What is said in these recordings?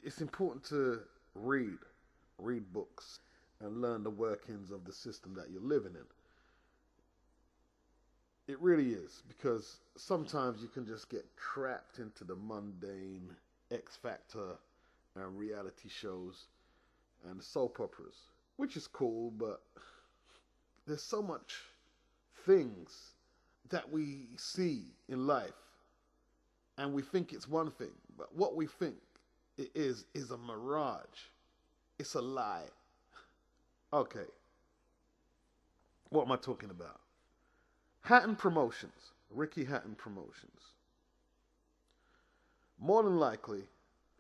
it's important to read books, and learn the workings of the system that you're living in. It really is, because sometimes you can just get trapped into the mundane X Factor and reality shows and soap operas, which is cool, but there's so much things that we see in life and we think it's one thing, but what we think it is a mirage. It's a lie. Okay, what am I talking about? Hatton Promotions, Ricky Hatton Promotions. More than likely,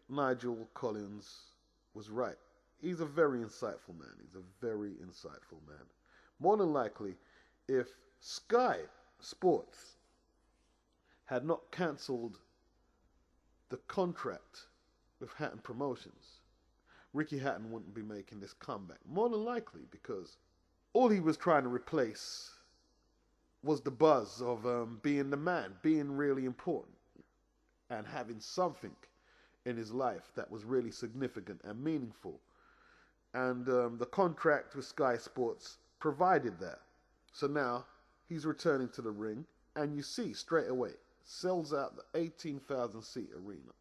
Nigel Collins was right. He's a very insightful man. He's a very insightful man. More than likely, if Sky Sports had not cancelled the contract with Hatton Promotions, Ricky Hatton wouldn't be making this comeback. More than likely, because all he was trying to replace was the buzz of being the man, being really important, and having something in his life that was really significant and meaningful. And the contract with Sky Sports provided that. So now he's returning to the ring, and you see straight away, sells out the 18,000 seat arena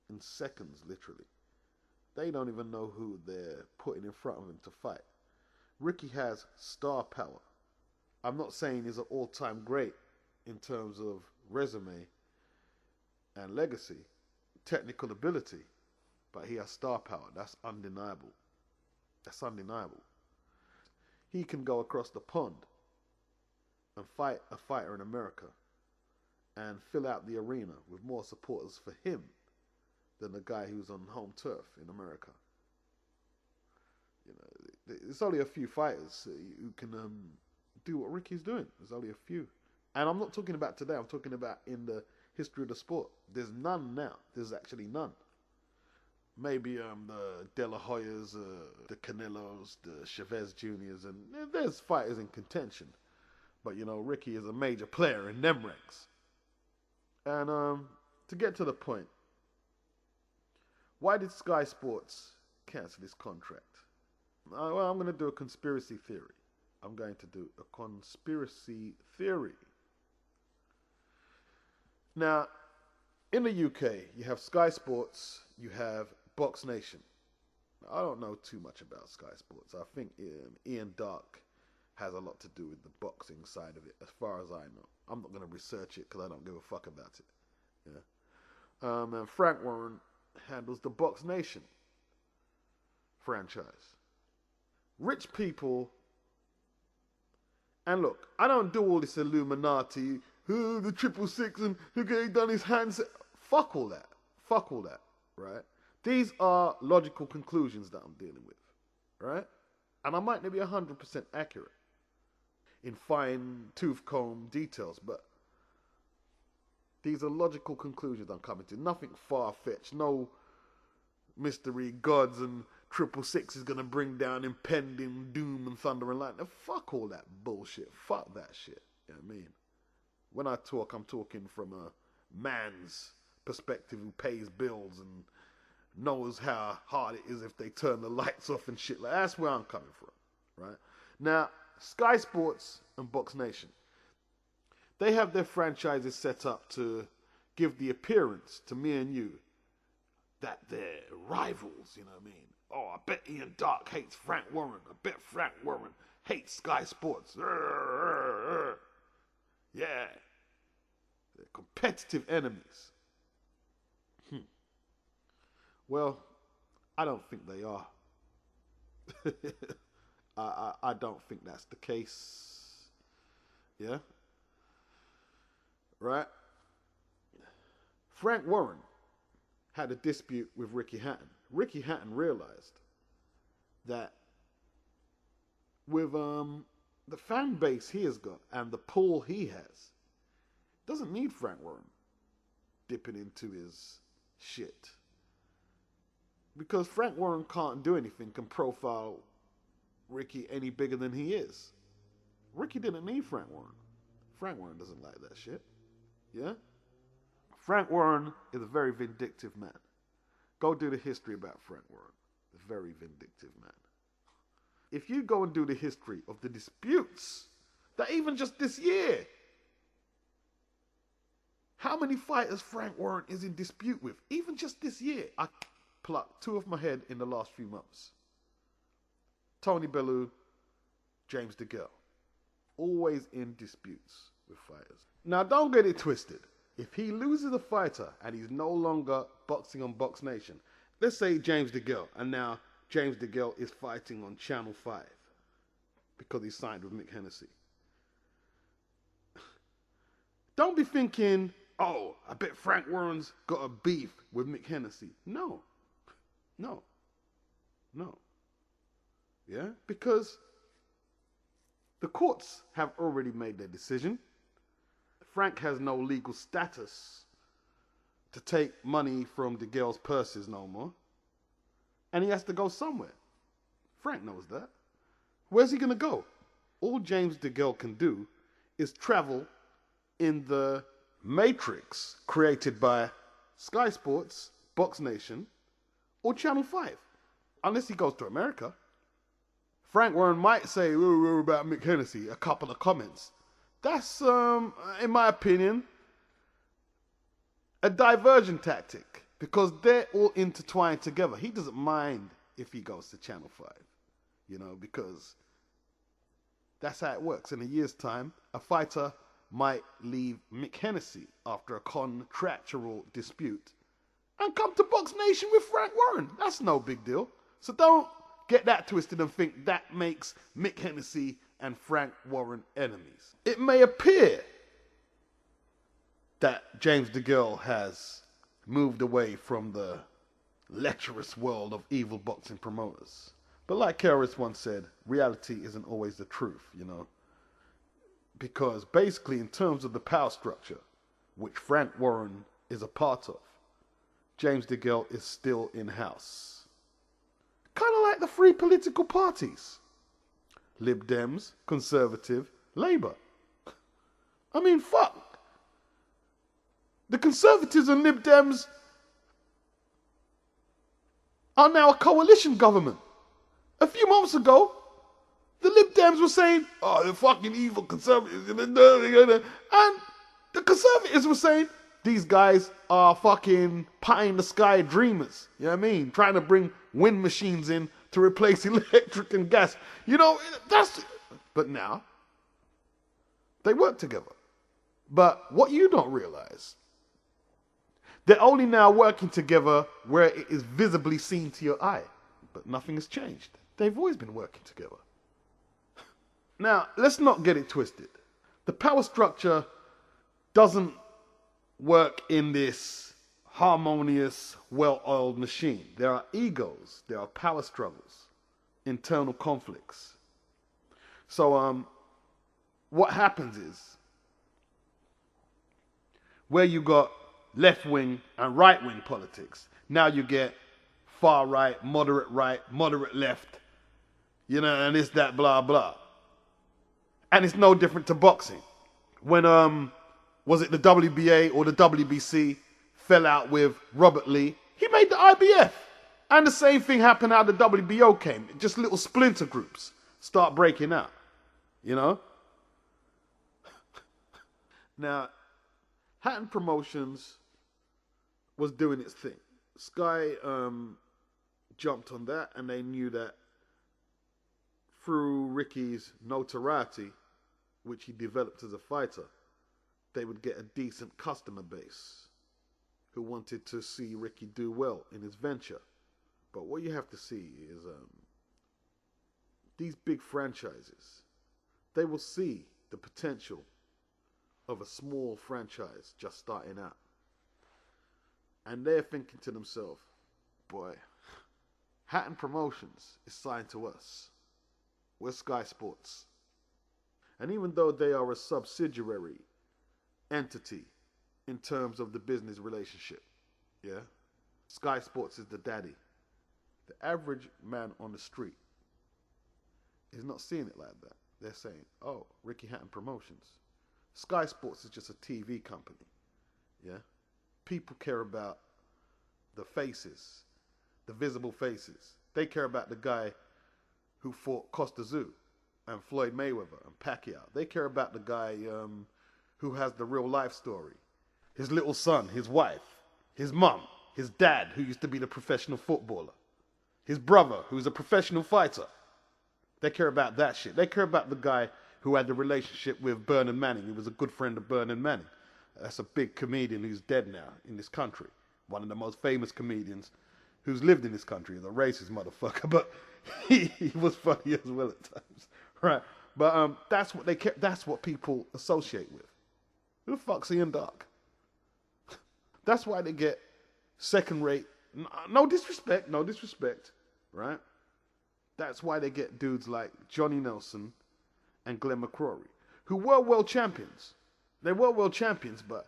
in seconds, literally. They don't even know who they're putting in front of him to fight. Ricky has star power. I'm not saying he's an all-time great in terms of resume and legacy, technical ability, but he has star power. That's undeniable. That's undeniable. He can go across the pond and fight a fighter in America and fill out the arena with more supporters for him than the guy who's on home turf in America. You know, there's only a few fighters who can do what Ricky's doing. There's only a few. And I'm not talking about today. I'm talking about in the history of the sport. There's none now. There's actually none. Maybe the De La Hoyas, the Canelos, the Chavez Juniors, and there's fighters in contention. But, you know, Ricky is a major player in them ranks. And to get to the point, why did Sky Sports cancel his contract? Well, I'm going to do a conspiracy theory. I'm going to do a conspiracy theory. Now, in the UK, you have Sky Sports, you have Box Nation. I don't know too much about Sky Sports. I think Ian Darke has a lot to do with the boxing side of it, as far as I know. I'm not going to research it because I don't give a fuck about it. Yeah. And Frank Warren handles the Box Nation franchise. Rich people, and look, I don't do all this Illuminati, who the 666 and who getting done his hands. Fuck all that. Fuck all that, right? These are logical conclusions that I'm dealing with, right? And I might not be 100% accurate in fine tooth comb details, but these are logical conclusions I'm coming to. Nothing far-fetched. No mystery gods and 666 is going to bring down impending doom and thunder and lightning. Fuck all that bullshit. Fuck that shit. You know what I mean? When I talk, I'm talking from a man's perspective who pays bills and knows how hard it is if they turn the lights off and shit. Like, that's where I'm coming from, right? Now, Sky Sports and Box Nation, they have their franchises set up to give the appearance to me and you that they're rivals, you know what I mean? Oh, I bet Ian Darke hates Frank Warren. I bet Frank Warren hates Sky Sports. Yeah. They're competitive enemies. Well, I don't think they are. I don't think that's the case. Yeah? Right? Frank Warren had a dispute with Ricky Hatton. Ricky Hatton realized that with the fan base he has got and the pull he has, doesn't need Frank Warren dipping into his shit. Because Frank Warren can't do anything, can profile Ricky any bigger than he is. Ricky didn't need Frank Warren. Frank Warren doesn't like that shit. Yeah? Frank Warren is a very vindictive man. Go do the history about Frank Warren. A very vindictive man. If you go and do the history of the disputes that even just this year, how many fighters Frank Warren is in dispute with? Even just this year. I plucked two off my head in the last few months. Tony Bellew, James DeGale. Always in disputes with fighters. Now don't get it twisted. If he loses a fighter and he's no longer boxing on Box Nation, let's say James DeGale, and now James DeGale is fighting on Channel 5 because he signed with Mick Hennessy. Don't be thinking, oh, I bet Frank Warren's got a beef with Mick Hennessy. No. Yeah? Because the courts have already made their decision. Frank has no legal status to take money from DeGale's purses no more. And he has to go somewhere. Frank knows that. Where's he going to go? All James DeGale can do is travel in the matrix created by Sky Sports, Box Nation, or Channel 5. Unless he goes to America. Frank Warren might say about Mick Hennessy, a couple of comments. That's, in my opinion, a diversion tactic. Because they're all intertwined together. He doesn't mind if he goes to Channel 5. You know, because that's how it works. In a year's time, a fighter might leave Mick Hennessy after a contractual dispute and come to Box Nation with Frank Warren. That's no big deal. So don't get that twisted and think that makes Mick Hennessy and Frank Warren enemies. It may appear that James DeGale has moved away from the lecherous world of evil boxing promoters. But like KRS once said, reality isn't always the truth, you know. Because basically in terms of the power structure, which Frank Warren is a part of, James DeGale is still in-house. Kind of like the three political parties. Lib Dems, Conservative, Labour. I mean, fuck. The Conservatives and Lib Dems are now a coalition government. A few months ago, the Lib Dems were saying, oh, the fucking evil Conservatives. And the Conservatives were saying, these guys are fucking pie-in-the-sky dreamers. You know what I mean? Trying to bring wind machines in to replace electric and gas. You know, that's... But now, they work together. But what you don't realize, they're only now working together where it is visibly seen to your eye. But nothing has changed. They've always been working together. Now, let's not get it twisted. The power structure doesn't work in this harmonious, well-oiled machine. There are egos, there are power struggles, internal conflicts. So, what happens is, where you got left-wing and right-wing politics, now you get far-right, moderate left, you know, and it's that blah, blah. And it's no different to boxing. When, was it the WBA or the WBC fell out with Robert Lee, he made the IBF. And the same thing happened how the WBO came. Just little splinter groups start breaking out, you know? Now, Hatton Promotions was doing its thing. Sky jumped on that, and they knew that through Ricky's notoriety, which he developed as a fighter, they would get a decent customer base who wanted to see Ricky do well in his venture. But what you have to see is these big franchises, they will see the potential of a small franchise just starting out. And they're thinking to themselves, boy, Hatton Promotions is signed to us. We're Sky Sports. And even though they are a subsidiary entity in terms of the business relationship, yeah, Sky Sports is the daddy. The average man on the street is not seeing it like that. They're saying, oh, Ricky Hatton Promotions. Sky Sports is just a TV company, yeah? People care about the faces the visible faces. They care about the guy who fought Costa Zoo and Floyd Mayweather and Pacquiao. They care about the guy who has the real life story. His little son, his wife, his mum, his dad, who used to be the professional footballer, his brother, who's a professional fighter. They care about that shit. They care about the guy who had the relationship with Bernard Manning. He was a good friend of Bernard Manning. That's a big comedian who's dead now in this country. One of the most famous comedians who's lived in this country. He's a racist motherfucker, but he was funny as well at times, right? But that's what they care. That's what people associate with. Who the fuck's Ian Dark? That's why they get second-rate. No disrespect, right? That's why they get dudes like Johnny Nelson and Glenn McCrory, who were world champions. They were world champions, but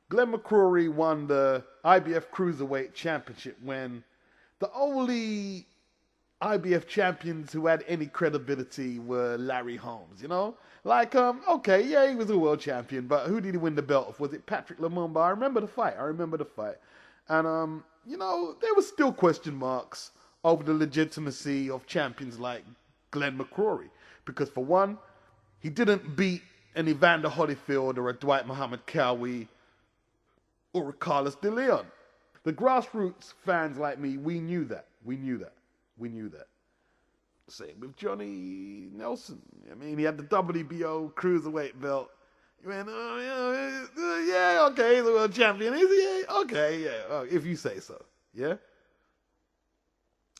Glenn McCrory won the IBF Cruiserweight Championship when the only IBF champions who had any credibility were Larry Holmes, you know? Like, okay, yeah, he was a world champion, but who did he win the belt of? Was it Patrick Lumumba? I remember the fight. And, you know, there was still question marks over the legitimacy of champions like Glenn McCrory. Because for one, he didn't beat an Evander Holyfield or a Dwight Muhammad Cowie or a Carlos de Leon. The grassroots fans like me, we knew that. Same with Johnny Nelson. I mean, he had the WBO Cruiserweight belt. He went, yeah, okay, he's a world champion. Is he? Yeah, okay, yeah, oh, if you say so. Yeah?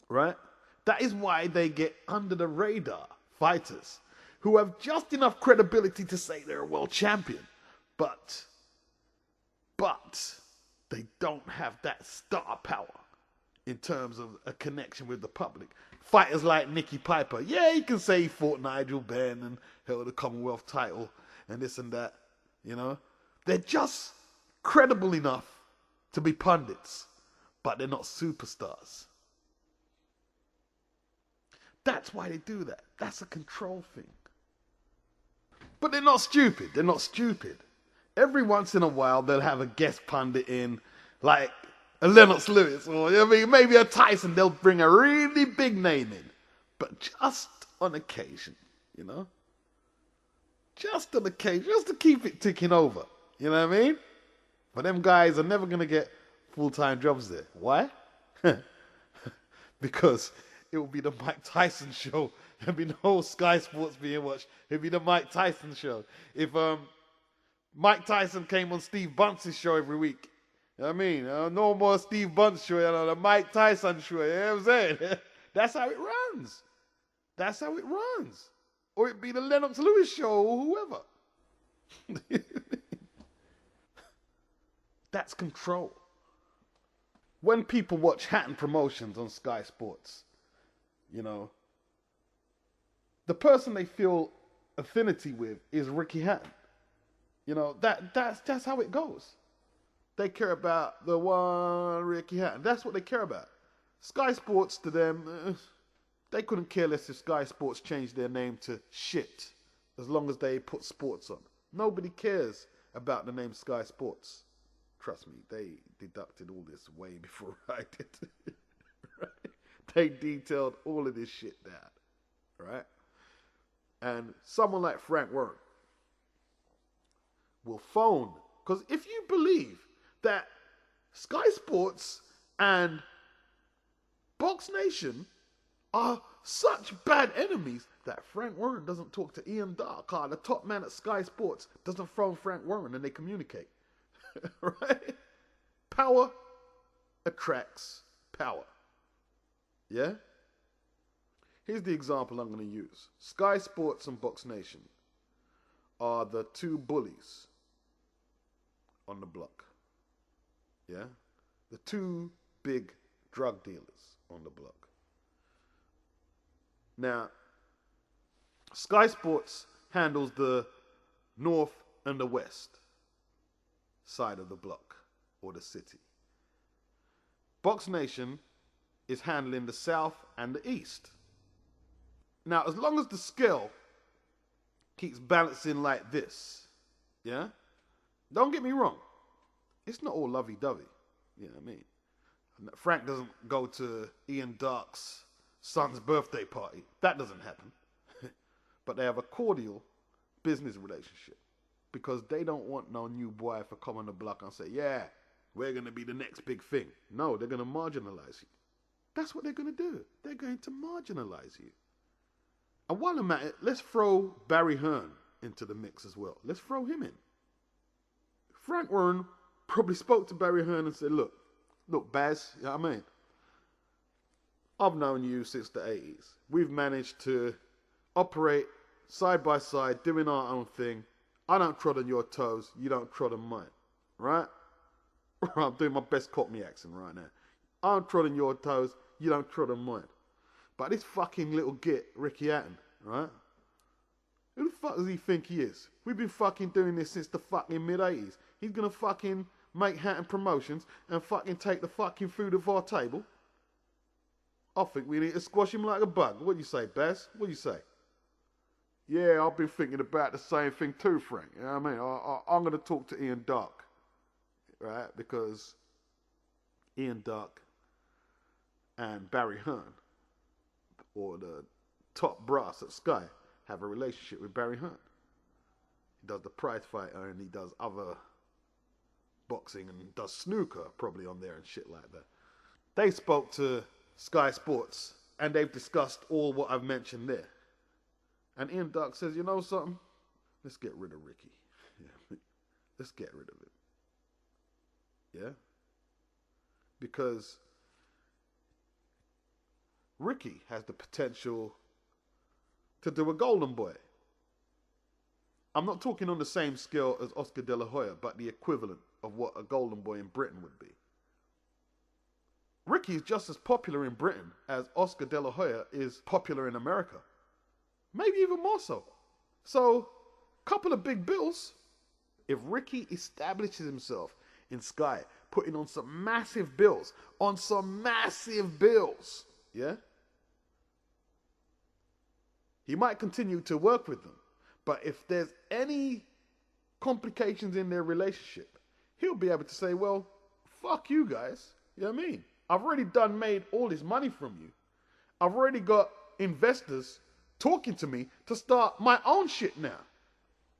Right? That is why they get under the radar fighters who have just enough credibility to say they're a world champion. But they don't have that star power in terms of a connection with the public. Fighters like Nicky Piper, yeah, he can say he fought Nigel Benn and held a Commonwealth title and this and that, you know. They're just credible enough to be pundits, but they're not superstars. That's why they do that. That's a control thing. But they're not stupid. Every once in a while, they'll have a guest pundit in, like a Lennox Lewis, or I mean, maybe a Tyson. They'll bring a really big name in, but just on occasion, you know? Just on occasion, just to keep it ticking over. You know what I mean? But them guys are never going to get full-time jobs there. Why? Because it will be the Mike Tyson show. There'll be no Sky Sports being watched. It'll be the Mike Tyson show. If Mike Tyson came on Steve Bunce's show every week, you know what I mean? No more Steve Bunce show, the Mike Tyson show. You know what I'm saying? That's how it runs. Or it'd be the Lennox Lewis show or whoever. That's control. When people watch Hatton Promotions on Sky Sports, you know, the person they feel affinity with is Ricky Hatton. You know, that's how it goes. They care about the one Ricky Hatton. That's what they care about. Sky Sports to them, they couldn't care less if Sky Sports changed their name to shit, as long as they put sports on. Nobody cares about the name Sky Sports. Trust me, they deducted all this way before I did. Right? They detailed all of this shit down. Right? And someone like Frank Warren will phone. Because if you believe that Sky Sports and Box Nation are such bad enemies that Frank Warren doesn't talk to Ian Dark, the top man at Sky Sports, doesn't phone Frank Warren and they communicate. Right? Power attracts power. Yeah? Here's the example I'm going to use. Sky Sports and Box Nation are the two bullies on the block. Yeah? The two big drug dealers on the block. Now, Sky Sports handles the north and the west side of the block or the city. Box Nation is handling the south and the east. Now, as long as the scale keeps balancing like this, yeah? Don't get me wrong. It's not all lovey-dovey. You know what I mean? Frank doesn't go to Ian Dark's son's birthday party. That doesn't happen. But they have a cordial business relationship because they don't want no new boy to come on the block and say, yeah, we're going to be the next big thing. No, they're going to marginalize you. That's what they're going to do. They're going to marginalize you. And while I'm at it, let's throw Barry Hearn into the mix as well. Let's throw him in. Frank Warren probably spoke to Barry Hearn and said, look, Baz, you know what I mean? I've known you since the 80s. We've managed to operate side by side, doing our own thing. I don't trod on your toes. You don't trod on mine. Right? I'm doing my best Cockney accent right now. I don't trod on your toes. You don't trod on mine. But this fucking little git, Ricky Hatton, right? Who the fuck does he think he is? We've been fucking doing this since the fucking mid-80s. He's gonna fucking make Hatton promotions and fucking take the fucking food off our table? I think we need to squash him like a bug. What do you say, Baz? What do you say? Yeah, I've been thinking about the same thing too, Frank. You know what I mean? I'm going to talk to Ian Dark, right? Because Ian Dark and Barry Hearn, or the top brass at Sky, have a relationship with Barry Hearn. He does the prize fighter and he does other boxing and does snooker probably on there and shit like that. They spoke to Sky Sports and they've discussed all what I've mentioned there. And Ian Dark says, you know something? Let's get rid of Ricky. Yeah. Let's get rid of him. Yeah? Because Ricky has the potential to do a golden boy. I'm not talking on the same scale as Oscar De La Hoya, but the equivalent of what a golden boy in Britain would be. Ricky is just as popular in Britain as Oscar De La Hoya is popular in America. Maybe even more so. So, couple of big bills. If Ricky establishes himself in Sky, putting on some massive bills, yeah? He might continue to work with them. But if there's any complications in their relationship, he'll be able to say, well, fuck you guys. You know what I mean? I've already made all this money from you. I've already got investors talking to me to start my own shit now.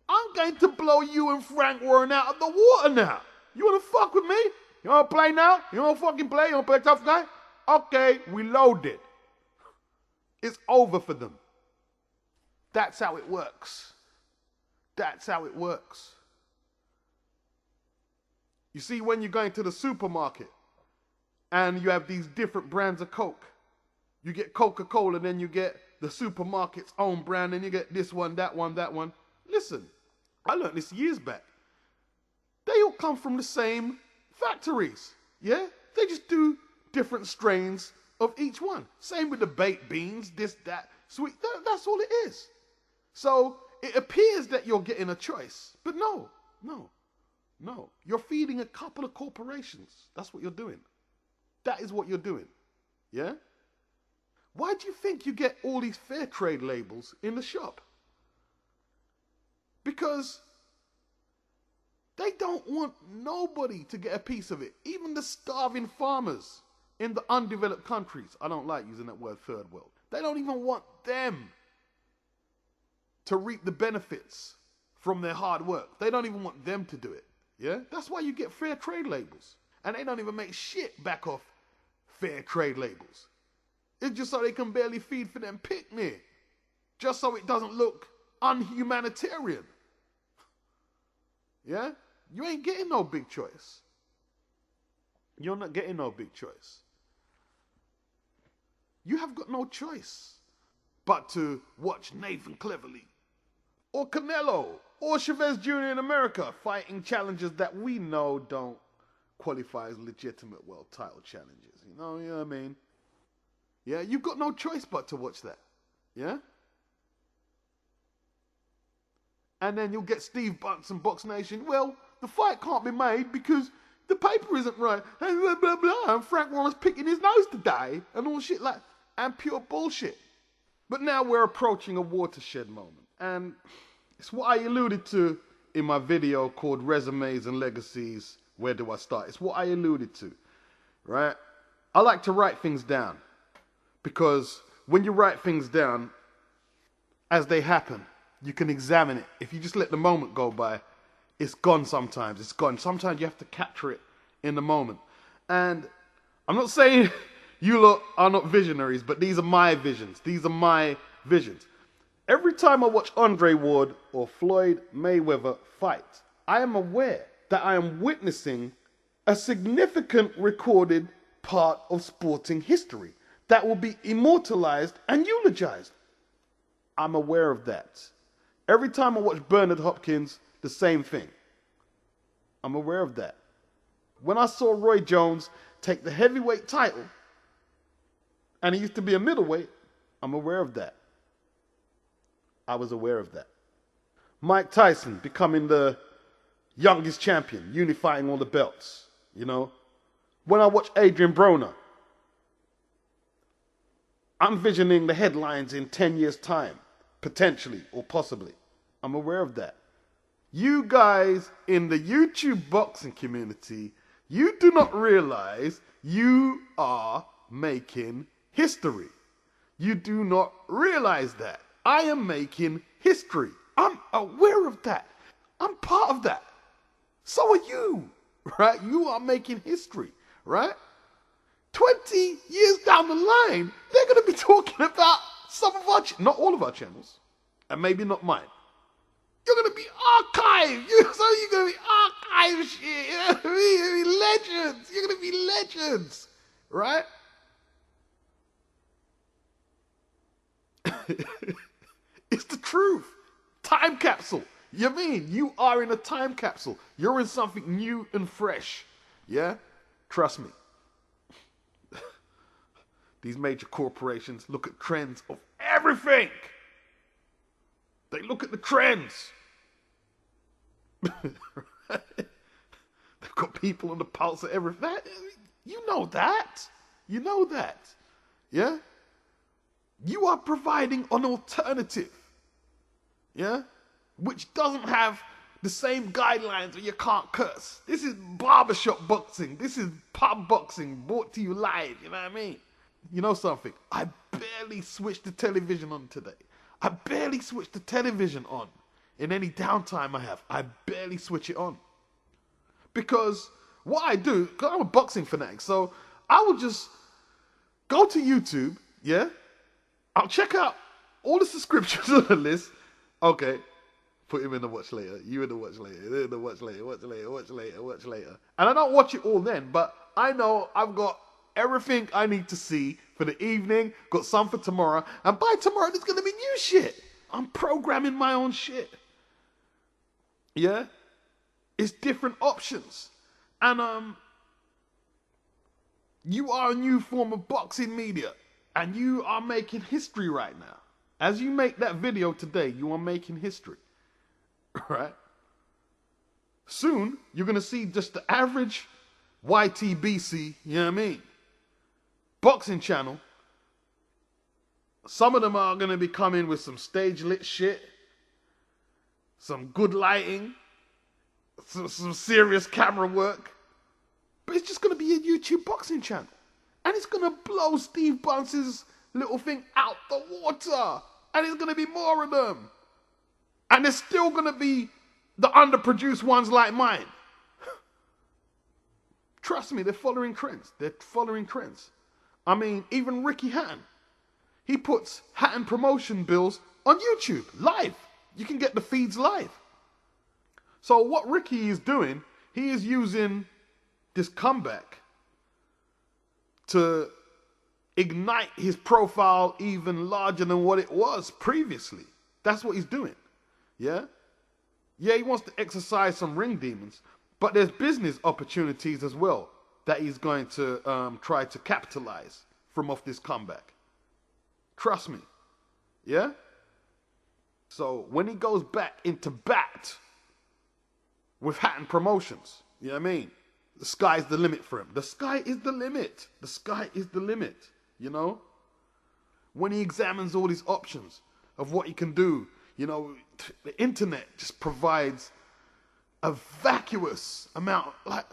I'm going to blow you and Frank Warren out of the water now. You want to fuck with me? You want to play now? You want to fucking play? You want to play tough guy? Okay, we loaded. It's over for them. That's how it works. That's how it works. You see, when you're going to the supermarket and you have these different brands of Coke, you get Coca-Cola, then you get the supermarket's own brand, and you get this one, that one, that one. Listen, I learned this years back. They all come from the same factories, yeah? They just do different strains of each one. Same with the baked beans, this, that, sweet. That's all it is. So it appears that you're getting a choice, but no. You're feeding a couple of corporations. That's what you're doing. That is what you're doing, yeah? Why do you think you get all these fair trade labels in the shop? Because they don't want nobody to get a piece of it. Even the starving farmers in the undeveloped countries. I don't like using that word third world. They don't even want them to reap the benefits from their hard work. They don't even want them to do it. Yeah? That's why you get fair trade labels. And they don't even make shit back off fair trade labels. It's just so they can barely feed for them picnic. Just so it doesn't look unhumanitarian. Yeah? You ain't getting no big choice. You're not getting no big choice. You have got no choice but to watch Nathan Cleverly or Canelo or Chavez Jr. in America fighting challenges that we know don't qualify as legitimate world title challenges. You know what I mean? Yeah, you've got no choice but to watch that. Yeah? And then you'll get Steve Bunce and Box Nation. Well, the fight can't be made because the paper isn't right. And blah, blah, blah. And Frank Warren's picking his nose today. And all shit like, and pure bullshit. But now we're approaching a watershed moment. And it's what I alluded to in my video called Resumes and Legacies. Where do I start? It's what I alluded to, right? I like to write things down because when you write things down as they happen, you can examine it. If you just let the moment go by, it's gone sometimes. It's gone. Sometimes you have to capture it in the moment. And I'm not saying you lot are not visionaries, but these are my visions. These are my visions. Every time I watch Andre Ward or Floyd Mayweather fight, I am aware that I am witnessing a significant recorded part of sporting history that will be immortalized and eulogized. I'm aware of that. Every time I watch Bernard Hopkins, the same thing. I'm aware of that. When I saw Roy Jones take the heavyweight title, and he used to be a middleweight, I'm aware of that. I was aware of that. Mike Tyson becoming the youngest champion, unifying all the belts, you know. When I watch Adrian Broner, I'm visioning the headlines in 10 years' time, potentially or possibly. I'm aware of that. You guys in the YouTube boxing community, you do not realize you are making history. You do not realize that. I am making history. I'm aware of that. I'm part of that. So are you, right? You are making history, right? 20 years down the line, they're going to be talking about some of our, not all of our channels, and maybe not mine. You're going to be archived. So you're going to be archived shit. You know what I mean? You're going to be legends. You're going to be legends, right? It's the truth. Time capsule. You mean you are in a time capsule. You're in something new and fresh. Yeah? Trust me. These major corporations look at trends of everything. They look at the trends. They've got people on the pulse of everything. You know that. You know that. Yeah? You are providing an alternative. Yeah? Which doesn't have the same guidelines where you can't curse. This is barbershop boxing. This is pub boxing brought to you live. You know what I mean? You know something? I barely switched the television on today. I barely switch the television on. In any downtime I have, I barely switch it on. Because what I do, because I'm a boxing fanatic, so I will just go to YouTube, yeah? I'll check out all the subscriptions on the list. Okay, put him in the watch later. You in the watch later. In the watch later, watch later, watch later, watch later. And I don't watch it all then, but I know I've got everything I need to see for the evening, got some for tomorrow, and by tomorrow there's going to be new shit. I'm programming my own shit. Yeah? It's different options. And you are a new form of boxing media, and you are making history right now. As you make that video today, you are making history. Right? Soon, you're going to see just the average YTBC, you know what I mean? Boxing channel. Some of them are going to be coming with some stage lit shit, some good lighting, some serious camera work. But it's just going to be a YouTube boxing channel. And it's going to blow Steve Bunce's little thing out the water. And there's going to be more of them. And there's still going to be the underproduced ones like mine. Trust me, they're following trends. They're following trends. I mean, even Ricky Hatton. He puts Hatton promotion bills on YouTube, live. You can get the feeds live. So what Ricky is doing, he is using this comeback to ignite his profile even larger than what it was previously. That's what he's doing. Yeah? Yeah, he wants to exercise some ring demons, but there's business opportunities as well that he's going to try to capitalize from off this comeback. Trust me. Yeah? So when he goes back into bat with Hatton Promotions, you know what I mean? The sky's the limit for him. The sky is the limit. The sky is the limit, you know? When he examines all these options of what he can do, you know, the internet just provides a vacuous amount. Like,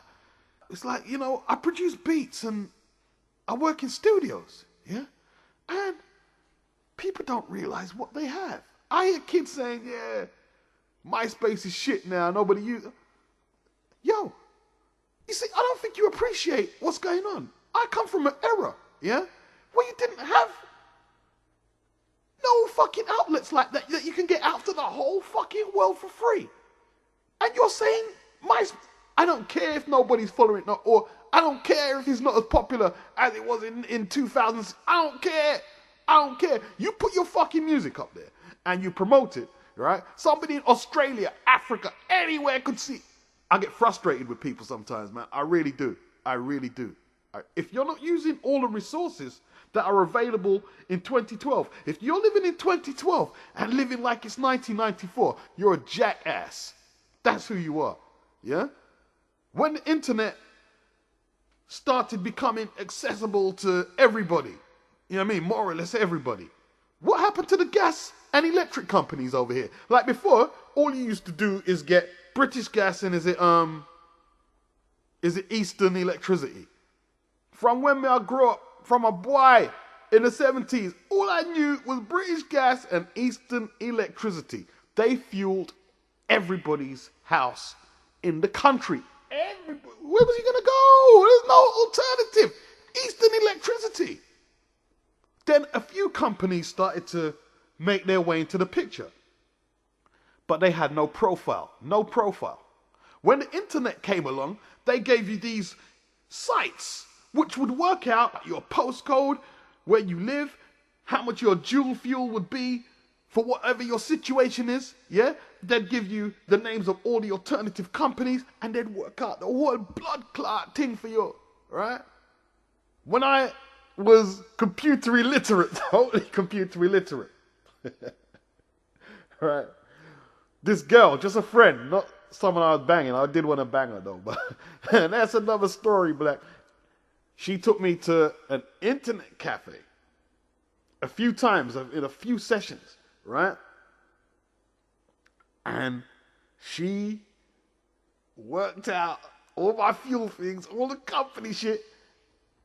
it's like, you know, I produce beats and I work in studios, yeah? And people don't realize what they have. I hear kids saying, yeah, MySpace is shit now, nobody uses it. Yo, you see, I don't think you appreciate what's going on. I come from an era, yeah, where you didn't have no fucking outlets like that you can get out to the whole fucking world for free. And you're saying, I don't care if nobody's following it, or I don't care if it's not as popular as it was in 2000s. I don't care. I don't care. You put your fucking music up there and you promote it, right? Somebody in Australia, Africa, anywhere could see. I get frustrated with people sometimes, man. I really do. I really do. If you're not using all the resources that are available in 2012, if you're living in 2012 and living like it's 1994, you're a jackass. That's who you are, yeah? When the internet started becoming accessible to everybody, you know what I mean, more or less everybody, what happened to the gas and electric companies over here? Like before, all you used to do is get British Gas and is it Eastern Electricity? From when I grew up, from a boy in the 70s, all I knew was British Gas and Eastern Electricity. They fueled everybody's house in the country. Where was he going to go? There's no alternative. Eastern Electricity. Then a few companies started to make their way into the picture. But they had no profile. No profile. When the internet came along, they gave you these sites which would work out your postcode, where you live, how much your dual fuel would be for whatever your situation is, yeah? They'd give you the names of all the alternative companies and they'd work out the whole blood clot thing for you, right? When I was computer illiterate, totally computer illiterate, right? This girl, just a friend, not someone I was banging. I did want to bang her though, but and that's another story, Black. She took me to an internet cafe a few times in a few sessions, right? And she worked out all my fuel things, all the company shit,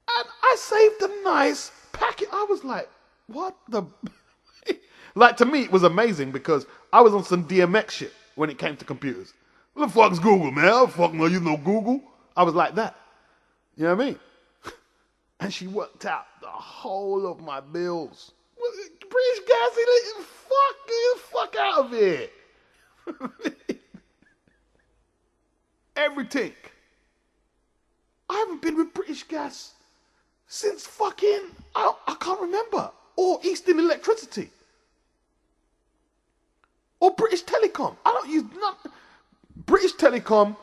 and I saved a nice packet. I was like, what the... Like, to me, it was amazing because I was on some DMX shit when it came to computers. What the fuck's Google, man? I don't fucking know, you know Google. I was like that. You know what I mean? And she worked out the whole of my bills. British Gas, fuck out of here. Everything. I haven't been with British Gas since fucking, I can't remember. Or Eastern Electricity. Or British Telecom. I don't use none. British Telecom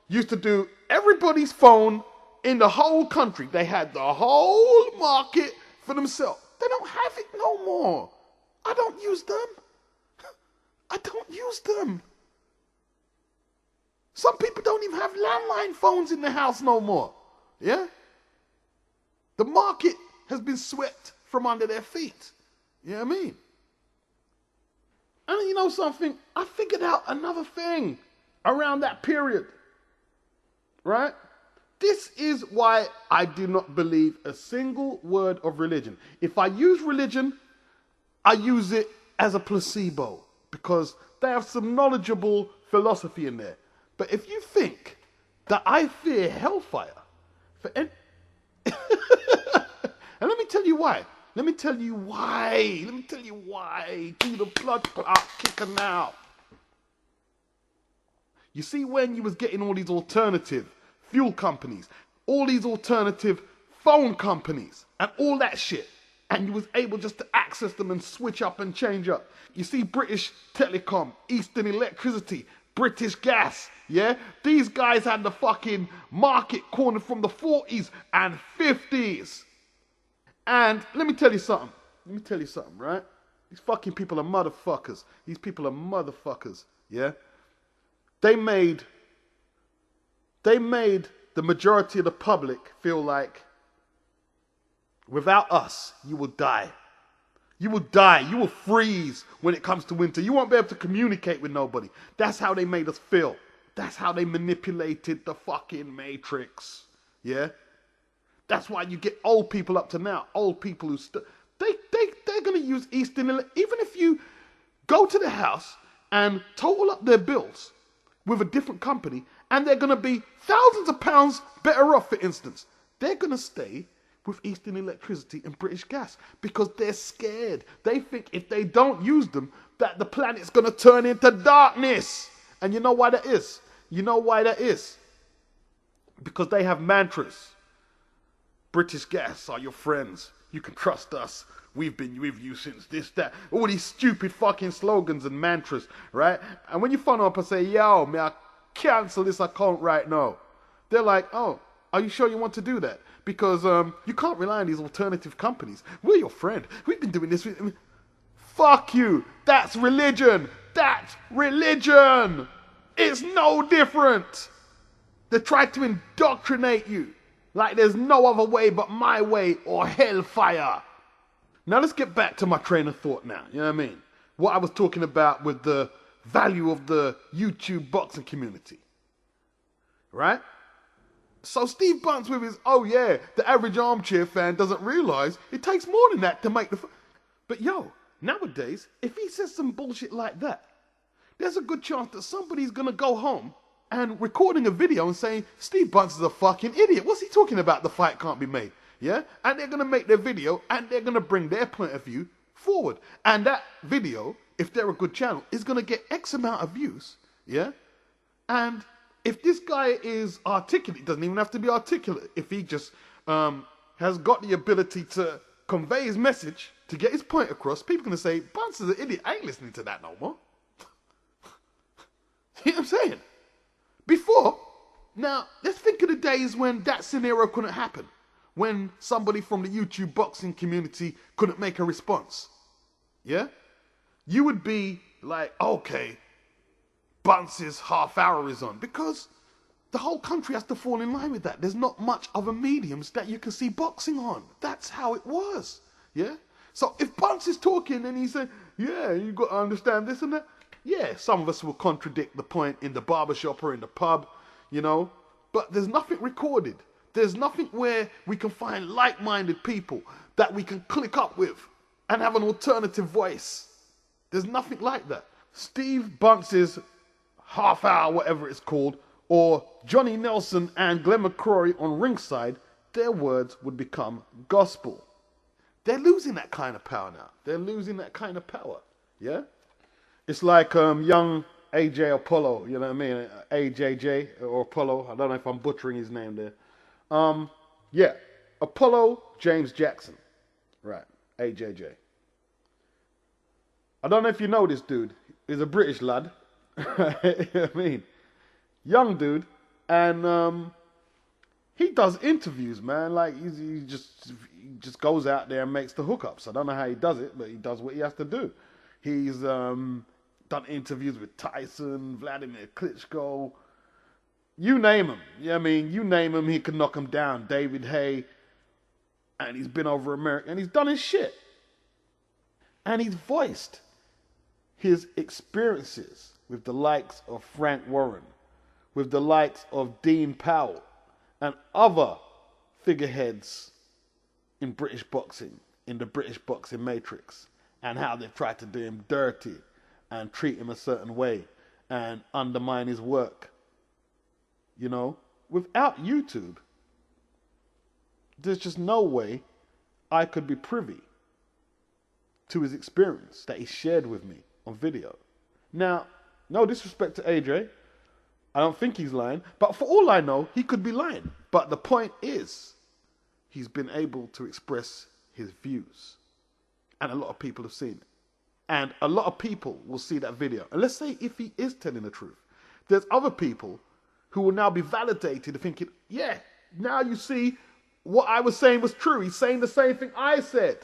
used to do everybody's phone in the whole country. They had the whole market for themselves. They don't have it no more. I don't use them. I don't use them. Some people don't even have landline phones in the house no more. Yeah? The market has been swept from under their feet. You know what I mean? And you know something? I figured out another thing around that period. Right? This is why I do not believe a single word of religion. If I use religion, I use it as a placebo because they have some knowledgeable philosophy in there. But if you think that I fear hellfire, and let me tell you why. Let me tell you why. Do the blood clot kicker now. You see, when you was getting all these alternative fuel companies, all these alternative phone companies, and all that shit, and you was able just to access them and switch up and change up. You see British Telecom, Eastern Electricity, British Gas, yeah? These guys had the fucking market cornered from the 40s and 50s. And let me tell you something. Right? These fucking people are motherfuckers. These people are motherfuckers, yeah? They made the majority of the public feel like without us, you will die. You will die. You will freeze when it comes to winter. You won't be able to communicate with nobody. That's how they made us feel. That's how they manipulated the fucking matrix. Yeah? That's why you get old people up to now. Old people who they're going to use Eastern. Even if you go to the house and total up their bills with a different company, and they're going to be thousands of pounds better off, for instance, they're going to stay with Eastern Electricity and British Gas because they're scared. They think if they don't use them, that the planet's going to turn into darkness. And you know why that is? You know why that is? Because they have mantras. British Gas are your friends. You can trust us. We've been with you since this, that. All these stupid fucking slogans and mantras, right? And when you phone up and say, yo, may I cancel this account right now? They're like, oh, are you sure you want to do that? Because you can't rely on these alternative companies. We're your friend. We've been doing this. Fuck you. That's religion. That's religion. It's no different. They try to indoctrinate you like there's no other way but my way or hellfire. Now let's get back to my train of thought now. You know what I mean? What I was talking about with the value of the YouTube boxing community. Right? So Steve Bunce with his, oh yeah, the average armchair fan doesn't realise it takes more than that to make the... But yo, nowadays, if he says some bullshit like that, there's a good chance that somebody's going to go home and recording a video and saying, Steve Bunce is a fucking idiot. What's he talking about? The fight can't be made. Yeah? And they're going to make their video and they're going to bring their point of view forward. And that video, if they're a good channel, is going to get X amount of views. Yeah? And if this guy is articulate, it doesn't even have to be articulate. If he just has got the ability to convey his message, to get his point across, people are going to say, Bunce is an idiot. I ain't listening to that no more. You know what I'm saying? Before, now, let's think of the days when that scenario couldn't happen. When somebody from the YouTube boxing community couldn't make a response. Yeah? You would be like, okay, Bunce's half hour is on. Because the whole country has to fall in line with that. There's not much other mediums that you can see boxing on. That's how it was. Yeah? So if Bunce is talking and he's saying, yeah, you got to understand this and that. Yeah, some of us will contradict the point in the barbershop or in the pub, you know. But there's nothing recorded. There's nothing where we can find like-minded people that we can click up with and have an alternative voice. There's nothing like that. Steve Bunce's half hour, whatever it's called, or Johnny Nelson and Glenn McCrory on ringside, their words would become gospel. They're losing that kind of power now. They're losing that kind of power. Yeah? It's like young AJ Apollo, you know what I mean? AJJ or Apollo. I don't know if I'm butchering his name there. Yeah, Apollo James Jackson. Right, AJJ. I don't know if you know this dude. He's a British lad. You know what I mean? Young dude. And he does interviews, man. Like, he just goes out there and makes the hookups. I don't know how he does it, but he does what he has to do. He's done interviews with Tyson, Vladimir Klitschko, you name him. Yeah, I mean, you name him, he can knock him down. David Hay, and he's been over America, and he's done his shit. And he's voiced his experiences with the likes of Frank Warren, with the likes of Dean Powell, and other figureheads in British boxing, in the British boxing matrix, and how they've tried to do him dirty and treat him a certain way and undermine his work. You know, without YouTube, there's just no way I could be privy to his experience that he shared with me on video. Now, no disrespect to AJ, I don't think he's lying, but for all I know, he could be lying. But the point is, he's been able to express his views, and a lot of people have seen it. And a lot of people will see that video. And let's say if he is telling the truth, there's other people who will now be validated thinking, yeah, now you see what I was saying was true. He's saying the same thing I said.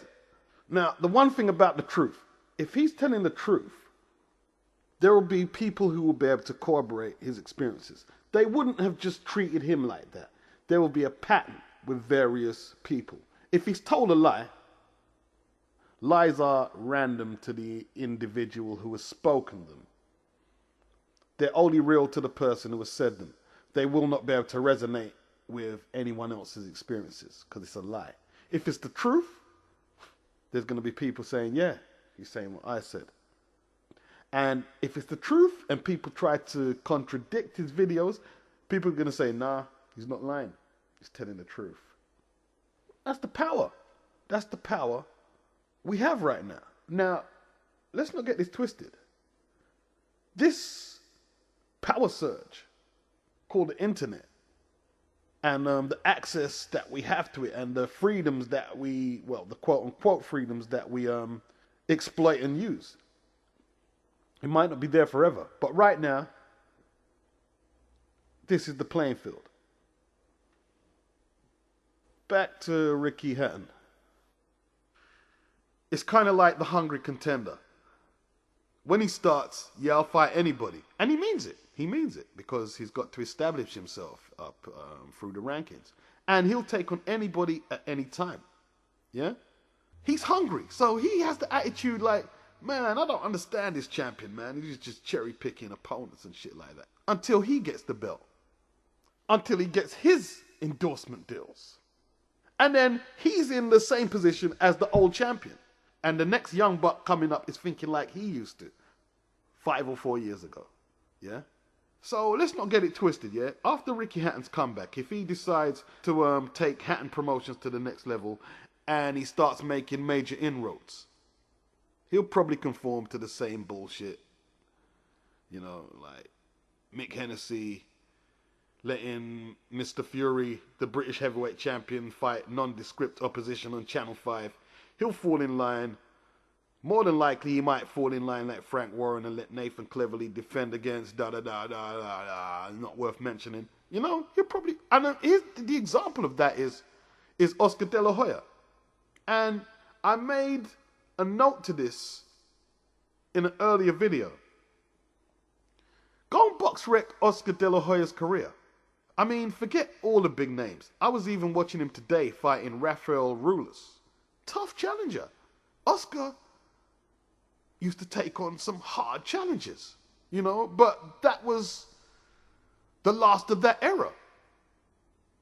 Now, the one thing about the truth, if he's telling the truth, there will be people who will be able to corroborate his experiences. They wouldn't have just treated him like that. There will be a pattern with various people. If he's told a lie, lies are random to the individual who has spoken them. They're only real to the person who has said them. They will not be able to resonate with anyone else's experiences because it's a lie. If it's the truth, there's going to be people saying, yeah, he's saying what I said. And if it's the truth and people try to contradict his videos, people are going to say, nah, he's not lying. He's telling the truth. That's the power. That's the power we have right now. Now, let's not get this twisted. This power surge called the internet and the access that we have to it and the freedoms that we, well, the quote-unquote freedoms that we exploit and use. It might not be there forever, but right now, this is the playing field. Back to Ricky Hatton. It's kind of like the hungry contender. When he starts, yeah, I'll fight anybody. And he means it. He means it because he's got to establish himself up through the rankings. And he'll take on anybody at any time. Yeah? He's hungry. So he has the attitude like, man, I don't understand this champion, man. He's just cherry picking opponents and shit like that. Until he gets the belt. Until he gets his endorsement deals. And then he's in the same position as the old champion. And the next young buck coming up is thinking like he used to 5 or 4 years ago. Yeah? So let's not get it twisted, yeah? After Ricky Hatton's comeback, if he decides to take Hatton Promotions to the next level and he starts making major inroads, he'll probably conform to the same bullshit. You know, like Mick Hennessy letting Mr. Fury, the British heavyweight champion, fight nondescript opposition on Channel 5. He'll fall in line. More than likely, he might fall in line like Frank Warren and let Nathan Cleverly defend against da-da-da-da-da-da. Not worth mentioning. You know, he'll probably... And here's the example of that is Oscar De La Hoya. And I made a note to this in an earlier video. Go and box rec Oscar De La Hoya's career. I mean, forget all the big names. I was even watching him today fighting Rafael Rulas. Tough challenger. Oscar used to take on some hard challenges, you know, but that was the last of that era.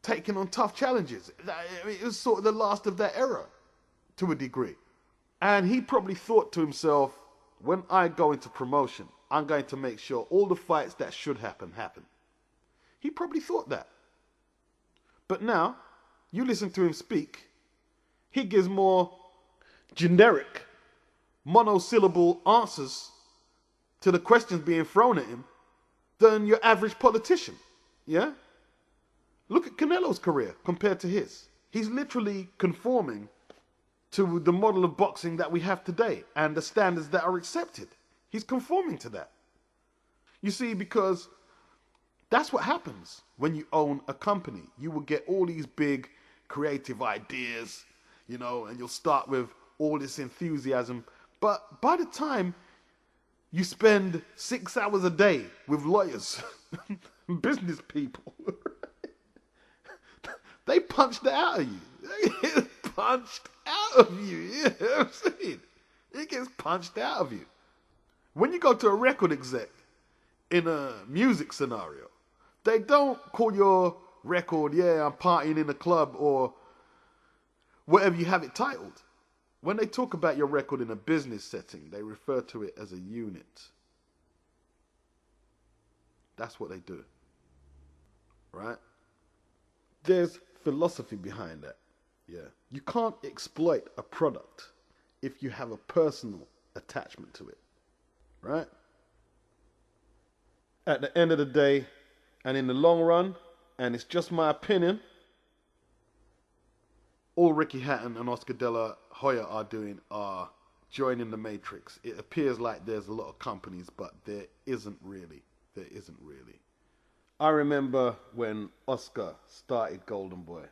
Taking on tough challenges. It was sort of the last of that era to a degree. And he probably thought to himself, when I go into promotion, I'm going to make sure all the fights that should happen, happen. He probably thought that. But now, you listen to him speak, he gives more generic, monosyllable answers to the questions being thrown at him than your average politician. Yeah? Look at Canelo's career compared to his. He's literally conforming to the model of boxing that we have today and the standards that are accepted. He's conforming to that. You see, because that's what happens when you own a company. You will get all these big creative ideas, you know, and you'll start with all this enthusiasm. But by the time you spend 6 hours a day with lawyers, business people, they punched it out of you. They get punched out of you. You know what I'm saying? It gets punched out of you. When you go to a record exec in a music scenario, they don't call your record, yeah, I'm partying in a club or whatever you have it titled. When they talk about your record in a business setting, they refer to it as a unit. That's what they do. Right? There's philosophy behind that. Yeah. You can't exploit a product if you have a personal attachment to it. Right? At the end of the day, and in the long run, and it's just my opinion, all Ricky Hatton and Oscar De La Hoya are doing are joining the matrix. It appears like there's a lot of companies, but there isn't really. There isn't really. I remember when Oscar started Golden Boy,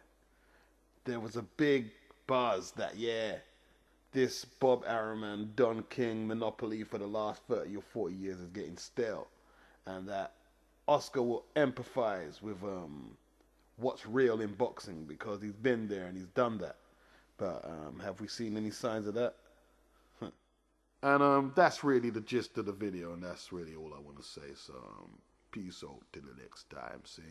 there was a big buzz that, yeah, this Bob Arrowman, Don King monopoly for the last 30 or 40 years is getting stale. And that Oscar will empathize with what's real in boxing because he's been there and he's done that. But have we seen any signs of that? And that's really the gist of the video, and that's really all I want to say. So peace out till the next time. See.